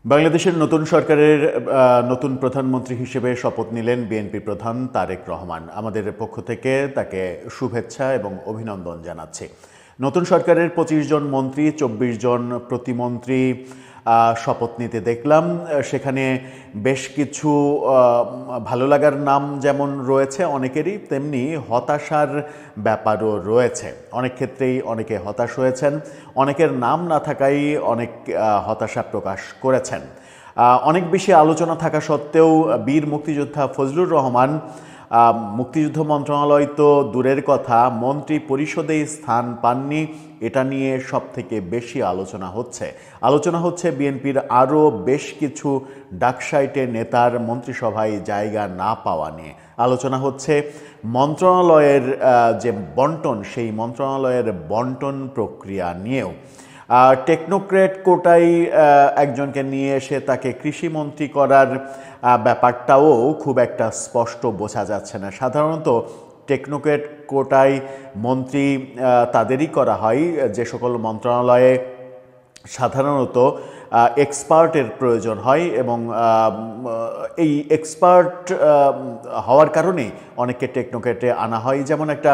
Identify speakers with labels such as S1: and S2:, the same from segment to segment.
S1: বাংলাদেশের নতুন সরকারের নতুন প্রধানমন্ত্রী হিসেবে শপথ নিলেন বিএনপি প্রধান তারেক রহমান। আমাদের পক্ষ থেকে তাকে শুভেচ্ছা এবং অভিনন্দন জানাচ্ছি। নতুন সরকারের 25 জন মন্ত্রী, 24 জন প্রতিমন্ত্রী শপথ নিতে দেখলাম। সেখানে বেশ কিছু ভালো লাগার নাম যেমন রয়েছে অনেকেরই, তেমনি হতাশার ব্যাপারও রয়েছে। অনেক ক্ষেত্রেই অনেকে হতাশ হয়েছেন, অনেকের নাম না থাকাই অনেক হতাশা প্রকাশ করেছেন। অনেক বেশি আলোচনা থাকা সত্ত্বেও বীর মুক্তিযোদ্ধা ফজলুর রহমান মুক্তিযুদ্ধ মন্ত্রণালয় তো দূরের কথা, মন্ত্রী পরিষদেই স্থান পাননি। এটা নিয়ে সবথেকে বেশি আলোচনা হচ্ছে বিএনপির আরও বেশ কিছু ডাকসাইটে নেতার মন্ত্রিসভায় জায়গা না পাওয়া নিয়ে। আলোচনা হচ্ছে মন্ত্রণালয়ের যে বন্টন, সেই মন্ত্রণালয়ের বন্টন প্রক্রিয়া নিয়েও। টেকনোক্র্যাট কোটায় একজনকে নিয়ে এসে তাকে কৃষিমন্ত্রী করার ব্যাপারটাও খুব একটা স্পষ্ট বোঝা যাচ্ছে না। সাধারণত টেকনোক্র্যাট কোটায় মন্ত্রী তাদেরই করা হয় যে সকল মন্ত্রণালয়ে সাধারণত এক্সপার্টের প্রয়োজন হয়, এবং এই এক্সপার্ট হওয়ার কারণে অনেককে টেকনোক্র্যাটে আনা হয়। যেমন একটা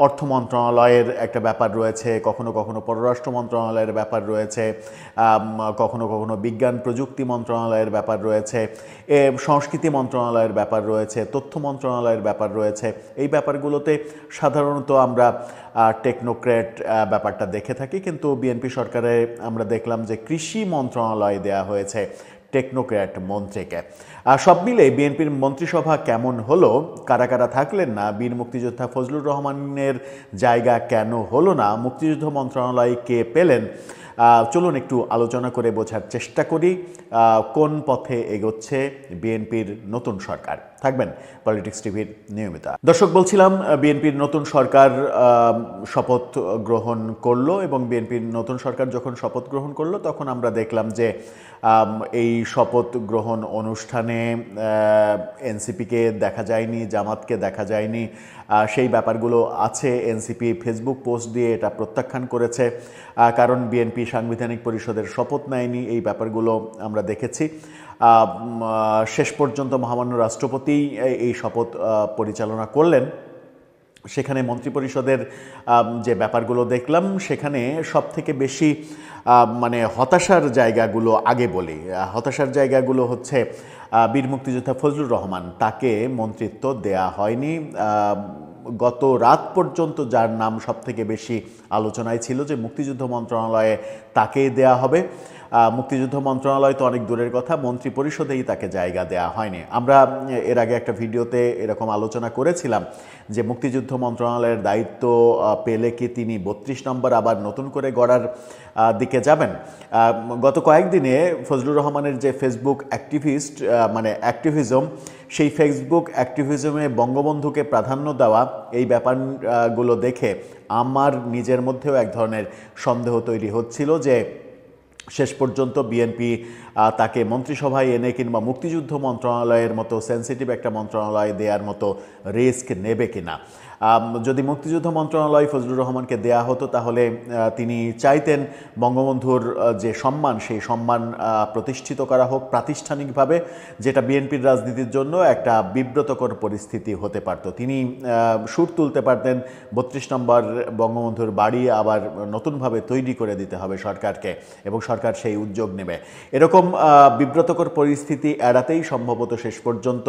S1: অর্থ মন্ত্রণালয়ের একটা ব্যাপার রয়েছে, কখনো কখনো পররাষ্ট্র মন্ত্রণালয়ের ব্যাপার রয়েছে, কখনো কখনো বিজ্ঞান প্রযুক্তি মন্ত্রণালয়ের ব্যাপার রয়েছে, সংস্কৃতি মন্ত্রণালয়ের ব্যাপার রয়েছে, তথ্য মন্ত্রণালয়ের ব্যাপার রয়েছে। এই ব্যাপারগুলোতে সাধারণত আমরা টেকনোক্র্যাট ব্যাপারটা দেখে থাকি, কিন্তু বিএনপি সরকারে আমরা দেখলাম যে কৃষি মন্ত্রণালয় দেয়া হয়েছে টেকনোক্র্যাট মন্ত্রীকে। সব মিলে বিএনপির মন্ত্রিসভা কেমন হলো, কারা কারা থাকলেন না, বীর মুক্তিযোদ্ধা ফজলুর রহমানের জায়গা কেন হলো না, মুক্তিযুদ্ধ মন্ত্রণালয় কে পেলেন, চলুন একটু আলোচনা করে বোঝার চেষ্টা করি কোন পথে এগোচ্ছে বিএনপির নতুন সরকার। থাকবেন পলিটিক্স টিভির নিয়মিত দর্শক। বলছিলাম বিএনপির নতুন সরকার শপথ গ্রহণ করলো, এবং বিএনপির নতুন সরকার যখন শপথ গ্রহণ করলো তখন আমরা দেখলাম যে এই শপথ গ্রহণ অনুষ্ঠানে এনসিপিকে দেখা যায়নি, জামাতকে দেখা যায়নি। সেই ব্যাপারগুলো আছে। এনসিপি ফেসবুক পোস্ট দিয়ে এটা প্রত্যাখ্যান করেছে, কারণ বিএনপি সাংবিধানিক পরিষদের শপথ নেয়নি। এই ব্যাপারগুলো আমরা দেখেছি। শেষ পর্যন্ত মহামান্য রাষ্ট্রপতি এই শপথ পরিচালনা করলেন। সেখানে মন্ত্রিপরিষদের যে ব্যাপারগুলো দেখলাম, সেখানে সব থেকে বেশি মানে হতাশার জায়গাগুলো আগে বলি। হতাশার জায়গাগুলো হচ্ছে বীর মুক্তিযোদ্ধা ফজলুর রহমান, তাকে মন্ত্রিত্ব দেয়া হয়নি। গত রাত পর্যন্ত যার নাম সব থেকে বেশি আলোচনায় ছিল যে মুক্তিযুদ্ধ মন্ত্রণালয়ে তাকে দেয়া হবে, মুক্তিযুদ্ধ মন্ত্রণালয় তো অনেক দূরের কথা, মন্ত্রী পরিষদেই তাকে জায়গা দেওয়া হয়নি। আমরা এর আগে একটা ভিডিওতে এরকম আলোচনা করেছিলাম যে মুক্তিযুদ্ধ মন্ত্রণালয়ের দায়িত্ব পেলে কি তিনি 32 নম্বর আবার নতুন করে গড়ার দিকে যাবেন। গত কয়েকদিনে ফজলুর রহমানের যে ফেসবুক অ্যাক্টিভিজম, সেই ফেসবুক অ্যাক্টিভিজমে বঙ্গবন্ধুকে প্রাধান্য দেওয়া, এই ব্যাপারগুলো দেখে আমার নিজের মধ্যেও এক ধরনের সন্দেহ তৈরি হচ্ছিল যে শেষ পর্যন্ত বিএনপি তাকে মন্ত্রিসভায় এনে কিংবা মুক্তিযুদ্ধ মন্ত্রণালয়ের মতো সেন্সিটিভ একটা মন্ত্রণালয় দেওয়ার মতো রিস্ক নেবে কিনা। যদি মুক্তিযুদ্ধ মন্ত্রণালয় ফজলুর রহমানকে দেয়া হতো, তাহলে তিনি চাইতেন বঙ্গবন্ধুর যে সম্মান, সেই সম্মান প্রতিষ্ঠিত করা হোক প্রাতিষ্ঠানিকভাবে, যেটা বিএনপির রাজনীতির জন্য একটা বিব্রতকর পরিস্থিতি হতে পারত। তিনি সুর তুলতে পারতেন 32 নম্বর বঙ্গবন্ধুর বাড়ি আবার নতুনভাবে তৈরি করে দিতে হবে সরকারকে, এবং সরকার সেই উদ্যোগ নেবে। এরকম বিব্রতকর পরিস্থিতি এড়াতেই সম্ভবত শেষ পর্যন্ত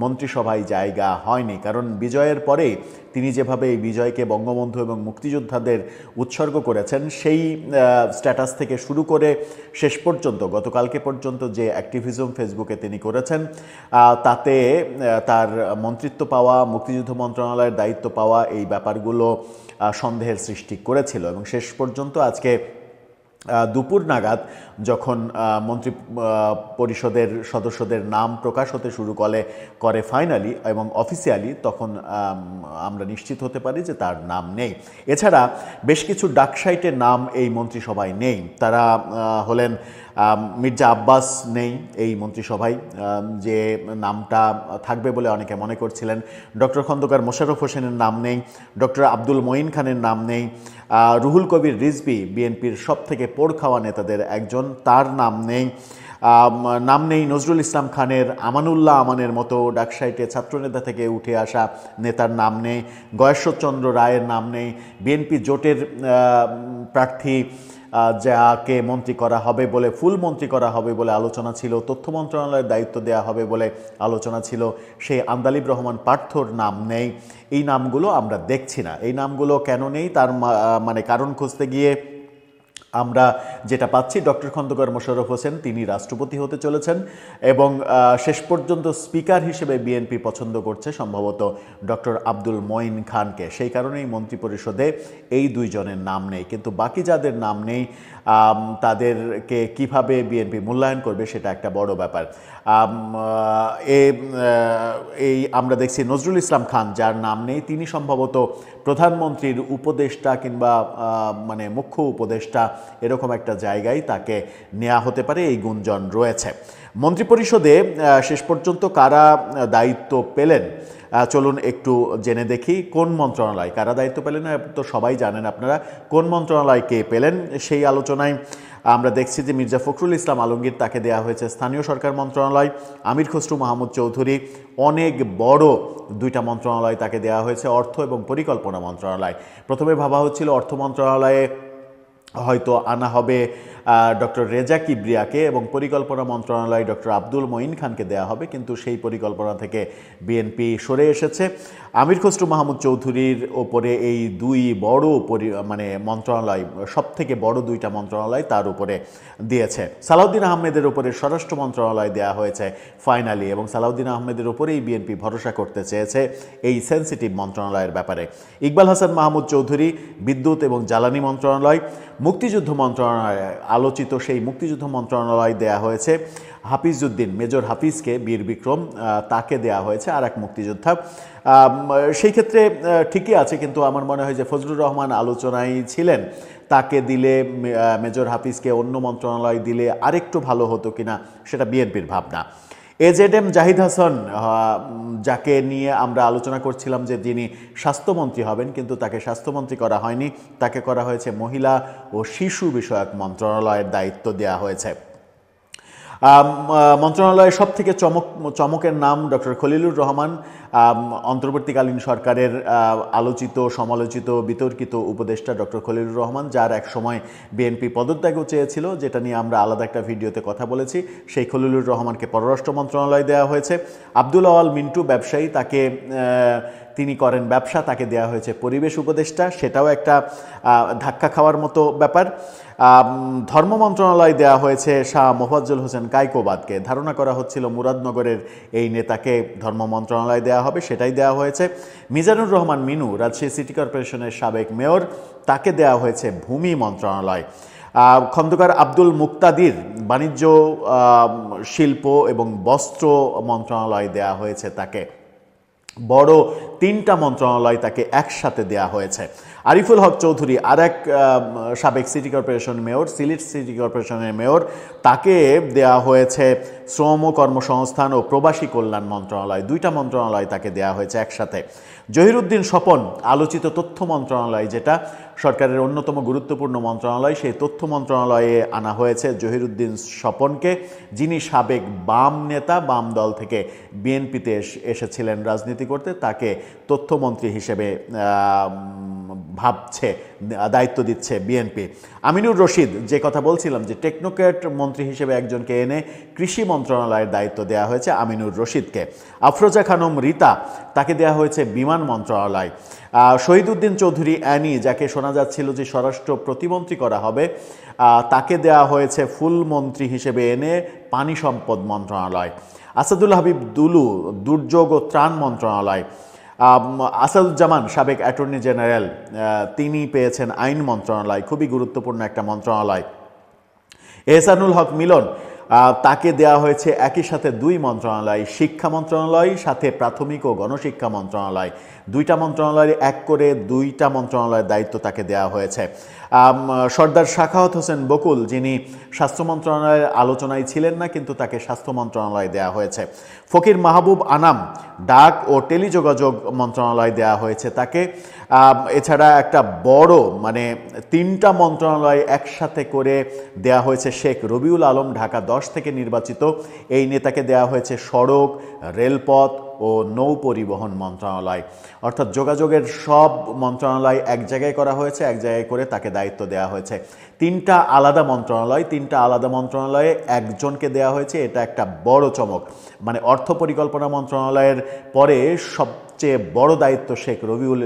S1: মন্ত্রিসভায় জায়গা হয়নি, কারণ বিজয়ের পরে তিনি যেভাবে এই বিজয়কে বঙ্গবন্ধু এবং মুক্তিযোদ্ধাদের উৎসর্গ করেছেন, সেই স্ট্যাটাস থেকে শুরু করে শেষ পর্যন্ত গতকালকে পর্যন্ত যে অ্যাক্টিভিজম ফেসবুকে তিনি করেছেন, তাতে তার মন্ত্রিত্ব পাওয়া, মুক্তিযুদ্ধ মন্ত্রণালয়ের দায়িত্ব পাওয়া, এই ব্যাপারগুলো সন্দেহের সৃষ্টি করেছিল। এবং শেষ পর্যন্ত আজকে দুপুর নাগাদ যখন মন্ত্রী পরিষদের সদস্যদের নাম প্রকাশ হতে শুরু করে ফাইনালি এবং অফিসিয়ালি, তখন আমরা নিশ্চিত হতে পারি যে তার নাম নেই। এছাড়া বেশ কিছু ডাকসাইটের নাম এই মন্ত্রিসভায় নেই। তারা হলেন মির্জা আব্বাস নেই এই মন্ত্রিসভায়, যে নামটা থাকবে বলে অনেকে মনে করছিলেন। ডক্টর খন্দকার মোশাররফ হোসেনের নাম নেই, ডক্টর আব্দুল মঈন খানের নাম নেই, রুহুল কবির রিজভী বিএনপির সব থেকে পোড় খাওয়া নেতাদের একজন, তার নাম নেই। নাম নেই নজরুল ইসলাম খানের, আমানুল্লাহ আমানের মতো ডাকসাইটে ছাত্রনেতা থেকে উঠে আসা নেতার নাম নেই, গয়েশ্বরচন্দ্র রায়ের নাম নেই, বিএনপি জোটের প্রার্থী যাকে মন্ত্রী করা হবে বলে, ফুল মন্ত্রী করা হবে বলে আলোচনা ছিল, তথ্য মন্ত্রণালয়ের দায়িত্ব দেওয়া হবে বলে আলোচনা ছিল, সেই আন্দালিব রহমান পার্থর নাম নেই। এই নামগুলো আমরা দেখছি না। এই নামগুলো কেন নেই তার মানে কারণ খুঁজতে গিয়ে আমরা যেটা পাচ্ছি, ডক্টর খন্দকার মোশাররফ হোসেন তিনি রাষ্ট্রপতি হতে চলেছেন এবং শেষ পর্যন্ত স্পিকার হিসেবে বিএনপি পছন্দ করছে সম্ভবত ডক্টর আব্দুল মঈন খানকে। সেই কারণেই মন্ত্রিপরিষদে এই দুইজনের নাম নেই। কিন্তু বাকি যাদের নাম নেই তাদেরকে কিভাবে বিএনপি মূল্যায়ন করবে সেটা একটা বড় ব্যাপার। এই আমরা দেখছি নজরুল ইসলাম খান যার নাম নেই, তিনি সম্ভবত প্রধানমন্ত্রীর উপদেষ্টা কিংবা মানে মুখ্য উপদেষ্টা এরকম একটা জায়গায় তাকে নেওয়া হতে পারে, এই গুঞ্জন রয়েছে। মন্ত্রিপরিষদে শেষ পর্যন্ত কারা দায়িত্ব পেলেন চলুন একটু জেনে দেখি। কোন মন্ত্রণালয় কারা দায়িত্ব পেলেন তো সবাই জানেন আপনারা। কোন মন্ত্রণালয় কে পেলেন সেই আলোচনায় আমরা দেখছি যে মির্জা ফখরুল ইসলাম আলমগীর তাকে দেওয়া হয়েছে স্থানীয় সরকার মন্ত্রণালয়। আমির খসরু মাহমুদ চৌধুরী অনেক বড় দুইটা মন্ত্রণালয় তাকে দেওয়া হয়েছে, অর্থ এবং পরিকল্পনা মন্ত্রণালয়। প্রথমে ভাবা হচ্ছিল অর্থ মন্ত্রণালয়ে হয়তো আনা হবে ডক্টর রেজা কিবরিয়াকে এবং পরিকল্পনা মন্ত্রণালয় ডক্টর আব্দুল মঈন খানকে দেওয়া হবে, কিন্তু সেই পরিকল্পনা থেকে বিএনপি সরে এসেছে। আমির খসরু মাহমুদ চৌধুরীর ওপরে এই দুই বড় মানে মন্ত্রণালয়, সব থেকে বড় দুইটা মন্ত্রণালয় তার উপরে দিয়েছে। সালাউদ্দিন আহমেদের উপরে স্বরাষ্ট্র মন্ত্রণালয় দেওয়া হয়েছে ফাইনালি, এবং সালাউদ্দিন আহমেদের উপরেই বিএনপি ভরসা করতে চেয়েছে এই সেন্সিটিভ মন্ত্রণালয়ের ব্যাপারে। ইকবাল হাসান মাহমুদ চৌধুরী বিদ্যুৎ এবং জ্বালানি মন্ত্রণালয়। মুক্তিযুদ্ধ মন্ত্রণালয় আলোচিত সেই মুক্তিযুদ্ধ মন্ত্রণালয় দেয়া হয়েছে হাফিজউদ্দিন, মেজর হাফিজকে, বীর বিক্রম তাকে দেয়া হয়েছে, আর এক মুক্তিযোদ্ধা। সেই ক্ষেত্রে ঠিকই আছে, কিন্তু আমার মনে হয় যে ফজলুর রহমান আলোচনায় ছিলেন, তাকে দিলে মেজর হাফিজকে অন্য মন্ত্রণালয় দিলে আরেকটু ভালো হতো কিনা সেটা বিএনপির ভাবনা। এজেডএম জাহিদ হাসান যাকে নিয়ে আমরা আলোচনা করছিলাম যে যিনি স্বাস্থ্যমন্ত্রী হবেন, কিন্তু তাকে স্বাস্থ্যমন্ত্রী করা হয়নি, তাকে করা হয়েছে মহিলা ও শিশু বিষয়ক মন্ত্রণালয়ের দায়িত্ব দেওয়া হয়েছে। মন্ত্রণালয়ের সব থেকে চমকের নাম ডক্টর খলিলুর রহমান, অন্তর্বর্তীকালীন সরকারের আলোচিত সমালোচিত বিতর্কিত উপদেষ্টা ডক্টর খলিলুর রহমান, যার এক সময় বিএনপি পদত্যাগও চেয়েছিল, যেটা নিয়ে আমরা আলাদা একটা ভিডিওতে কথা বলেছি। সেই খলিলুর রহমানকে পররাষ্ট্র মন্ত্রণালয় দেওয়া হয়েছে। আব্দুল আওয়াল মিন্টু ব্যবসায়ী, তাকে তিনি করেন ব্যবসা, তাকে দেওয়া হয়েছে পরিবেশ উপদেষ্টা, সেটাও একটা ধাক্কা খাওয়ার মতো ব্যাপার। ধর্ম মন্ত্রণালয় দেওয়া হয়েছে শাহ মোফাজ্জল হোসেন কায়কোবাদকে। ধারণা করা হচ্ছিল মুরাদনগরের এই নেতাকে ধর্ম মন্ত্রণালয় দেওয়া হবে, সেটাই দেওয়া হয়েছে। মিজানুর রহমান মিনু রাজশাহী সিটি কর্পোরেশনের সাবেক মেয়র, তাকে দেওয়া হয়েছে ভূমি মন্ত্রণালয়। খন্দকার আব্দুল মুক্তাদির বাণিজ্য শিল্প এবং বস্ত্র মন্ত্রণালয় দেওয়া হয়েছে তাকে। বড় তিনটা মন্ত্রণালয় তাকে একসাথে দেয়া হয়েছে। আরিফুল হক চৌধুরী আর এক সাবেক city corporation mayor, Sylhet city কর্পোরেশনের মেয়র, তাকে দেয়া হয়েছে শ্রম কর্মসংস্থান ও প্রবাসী কল্যাণ মন্ত্রণালয়। দুইটা মন্ত্রণালয় তাকে দেয়া হয়েছে একসাথে। জহিরুদ্দিন স্বপন, আলোচিত তথ্য মন্ত্রণালয় যেটা সরকারের অন্যতম গুরুত্বপূর্ণ মন্ত্রণালয়, সেই তথ্য মন্ত্রণালয়ে আনা হয়েছে জহিরুদ্দিন স্বপনকে, যিনি সাবেক বাম নেতা, বাম দল থেকে বিএনপিতে এসেছিলেন রাজনীতি করতে, তাকে তথ্যমন্ত্রী হিসেবে ভাবছে, দায়িত্ব দিচ্ছে বিএনপি। আমিনুর রশিদ, যে কথা বলছিলাম যে টেকনোক্র্যাট মন্ত্রী হিসেবে একজনকে এনে কৃষি মন্ত্রণালয়ের দায়িত্ব দেওয়া হয়েছে আমিনুর রশিদকে। আফরোজা খানম রীতা, তাকে দেওয়া হয়েছে বিমান মন্ত্রণালয়। শহীদউদ্দিন চৌধুরী অ্যানি, যাকে শোনা যাচ্ছিল যে স্বরাষ্ট্র প্রতিমন্ত্রী করা হবে, তাকে দেওয়া হয়েছে ফুল মন্ত্রী হিসেবে এনে পানি সম্পদ মন্ত্রণালয়। আসাদুল হাবিব দুলু, দুর্যোগ ও ত্রাণ মন্ত্রণালয়। আসাদুজ্জামান, সাবেক অ্যাটর্নি জেনারেল, তিনি পেয়েছেন আইন মন্ত্রণালয়, খুবই গুরুত্বপূর্ণ একটা মন্ত্রণালয়। এহসানুল হক মিলন, তাকে দেওয়া হয়েছে একই সাথে দুই মন্ত্রণালয়, শিক্ষা মন্ত্রণালয় সাথে প্রাথমিক ও গণশিক্ষা মন্ত্রণালয়। দুইটা মন্ত্রণালয়ের এক করে দুইটা মন্ত্রণালয়ের দায়িত্ব তাকে দেওয়া হয়েছে। সর্দার সাখাওয়াত হোসেন বকুল, যিনি স্বাস্থ্য মন্ত্রণালয়ের আলোচনায় ছিলেন না, কিন্তু তাকে স্বাস্থ্য মন্ত্রণালয় দেওয়া হয়েছে। ফকির মাহবুব আনাম, ডাক ও টেলিযোগাযোগ মন্ত্রণালয় দেওয়া হয়েছে তাকে। এছাড়া একটা বড় মানে তিনটা মন্ত্রণালয় একসাথে করে দেয়া হয়েছে শেখ রবিউল আলম, ঢাকা 10 থেকে নির্বাচিত। এই নেতাকে দেয়া হয়েছে সড়ক, রেলপথ ও নৌ পরিবহন মন্ত্রণালয়। অর্থাৎ যোগাযোগের সব মন্ত্রণালয় এক জায়গায় করা হয়েছে, এক জায়গায় করে তাকে দায়িত্ব দেওয়া হয়েছে। তিনটা আলাদা মন্ত্রণালয়ে একজনকে দেওয়া হয়েছে। এটা একটা বড় চমক। মানে অর্থ পরিকল্পনা মন্ত্রণালয়ের পরে সবচেয়ে বড় দায়িত্ব শেখ রবিউল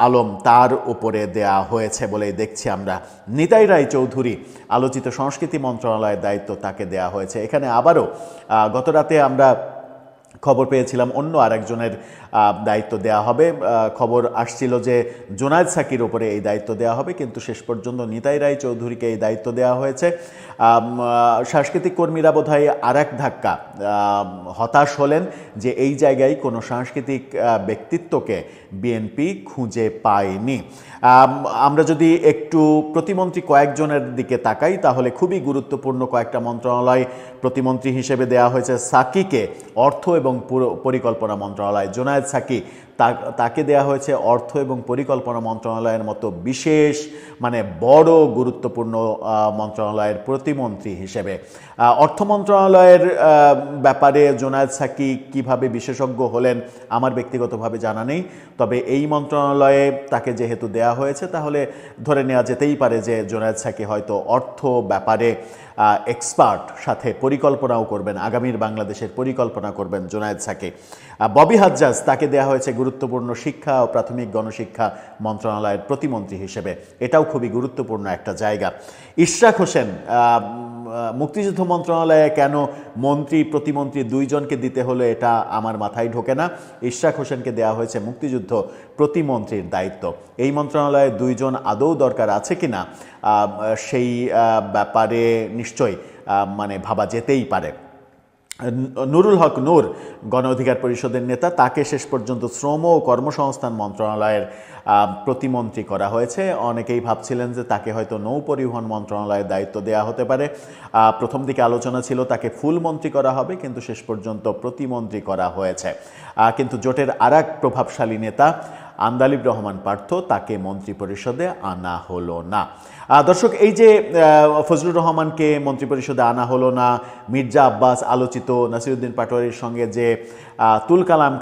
S1: আলম, তার উপরে দেয়া হয়েছে বলেই দেখছি আমরা। নিতাই রায় চৌধুরী, আলোচিত সংস্কৃতি মন্ত্রণালয়ের দায়িত্ব তাকে দেয়া হয়েছে। এখানে আবারও গতরাতে আমরা খবর পেয়েছিলাম অন্য আরেকজনের দায়িত্ব দেয়া হবে। খবর আসছিল যে জোনায়েদ সাকির উপরে এই দায়িত্ব দেওয়া হবে, কিন্তু শেষ পর্যন্ত নিতাই রায় চৌধুরীকে এই দায়িত্ব দেওয়া হয়েছে। সাংস্কৃতিক কর্মীরা বোধহয় আর এক ধাক্কা হতাশ হলেন যে এই জায়গায় কোনো সাংস্কৃতিক ব্যক্তিত্বকে বিএনপি খুঁজে পায়নি। আমরা যদি একটু প্রতিমন্ত্রী কয়েকজনের দিকে তাকাই, তাহলে খুবই গুরুত্বপূর্ণ কয়েকটা মন্ত্রণালয় প্রতিমন্ত্রী হিসেবে দেওয়া হয়েছে। সাকিকে অর্থ এবং পরিকল্পনা মন্ত্রণালয়, জোনায়েদ সাকি তাকে দেয়া হয়েছে অর্থ এবং পরিকল্পনা মন্ত্রণালয়ের মতো বিশেষ মানে বড় গুরুত্বপূর্ণ মন্ত্রণালয়ের প্রতিমন্ত্রী হিসেবে। অর্থ মন্ত্রণালয়ের ব্যাপারে জোনায়েদ সাকি কিভাবে বিশেষজ্ঞ হলেন আমার ব্যক্তিগতভাবে জানা নেই, তবে এই মন্ত্রণালয়ে তাকে যেহেতু দেয়া হয়েছে তাহলে ধরে নেওয়া যেতেই পারে যে জোনায়েদ সাকি হয়তো অর্থ ব্যাপারে এক্সপার্ট, সাথে পরিকল্পনাও করবেন, আগামীর বাংলাদেশের পরিকল্পনা করবেন জোনায়েদ সাকি। ববি হাজ্জাজ, তাকে দেওয়া হয়েছে গুরুত্বপূর্ণ শিক্ষা ও প্রাথমিক গণশিক্ষা মন্ত্রণালয়ের প্রতিমন্ত্রী হিসেবে। এটাও খুবই গুরুত্বপূর্ণ একটা জায়গা। ইশরাক হোসেন, মুক্তিযুদ্ধ মন্ত্রণালয়ে কেন মন্ত্রী প্রতিমন্ত্রী দুইজনকে দিতে হলো এটা আমার মাথায় ঢোকে না। ইশরাক হোসেনকে দেওয়া হয়েছে মুক্তিযুদ্ধ প্রতিমন্ত্রীর দায়িত্ব। এই মন্ত্রণালয়ে দুইজন আদৌ দরকার আছে কিনা সেই ব্যাপারে নিশ্চয়ই মানে ভাবা যেতেই পারে। নুরুল হক নূর, গণ অধিকার পরিষদের নেতা, তাকে শেষ পর্যন্ত শ্রম ও কর্মসংস্থান মন্ত্রণালয়ের প্রতিমন্ত্রী করা হয়েছে। অনেকেই ভাবছিলেন যে তাকে হয়তো নৌ পরিবহন মন্ত্রণালয়ের দায়িত্ব দেওয়া হতে পারে। প্রথম দিকে আলোচনা ছিল তাকে ফুল মন্ত্রী করা হবে, কিন্তু শেষ পর্যন্ত প্রতিমন্ত্রী করা হয়েছে। কিন্তু জোটের আরেক প্রভাবশালী নেতা আন্দালিব রহমান পার্থ, তাকে মন্ত্রিপরিষদে আনা হলো না। দর্শক, এই যে ফজলুর রহমানকে মন্ত্রিপরিষদে আনা হলো না, মির্জা আব্বাস আলোচিত নাসিরউদ্দিন পাটোয়ারির সঙ্গে যে তুলকালাম